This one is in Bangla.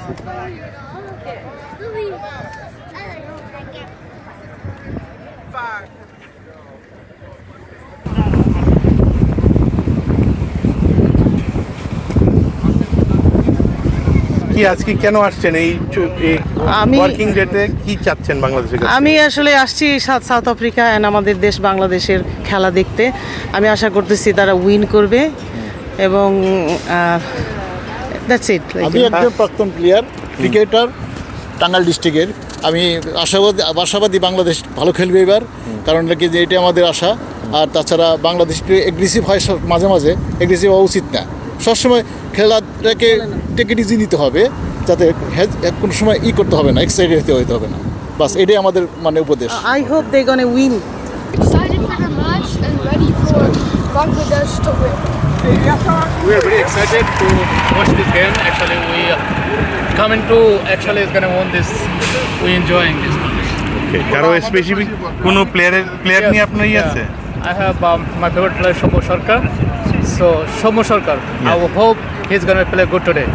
কি আজকে কেন আসছেন এই ওয়ার্কিং ডেতে, কি চাচ্ছেন বাংলাদেশের কাছে? আমি আসলে আসছি সাউথ আফ্রিকা এন্ড আমাদের দেশ বাংলাদেশের খেলা দেখতে। আমি আশা করতেছি তারা উইন করবে এবং দ্যাটস ইট। আমি একজন প্রাক্তন প্লেয়ার, ক্রিকেটার, টাঙ্গাইল ডিস্ট্রিক্টের। আমি আশাবাদী বাংলাদেশ ভালো খেলবে এবার, কারণ নাকি যে এটা আমাদের আশা। আর তাছাড়া বাংলাদেশকে এগ্রেসিভ হয়, মাঝে মাঝে এগ্রেসিভ হওয়া উচিত না। সবসময় খেলাটাকে টেক ইট ইজি নিতে হবে, যাতে কোনো সময় করতে হবে না, এক্সাইটেড হতে হবে না। বাস এটাই আমাদের মানে উপদেশ। I hope they gonna win. Excited for the match and ready for Bangladesh to win. We are very excited to watch this game. Actually, we coming to actually is gonna win this. We enjoying this match. Okay. কারো স্পেসিফিক কোনো প্লেয়ার নিয়ে আপনার আছে? I have my favorite player Shomo Sarkar. So Shomo Sarkar. I hope he's gonna play good today.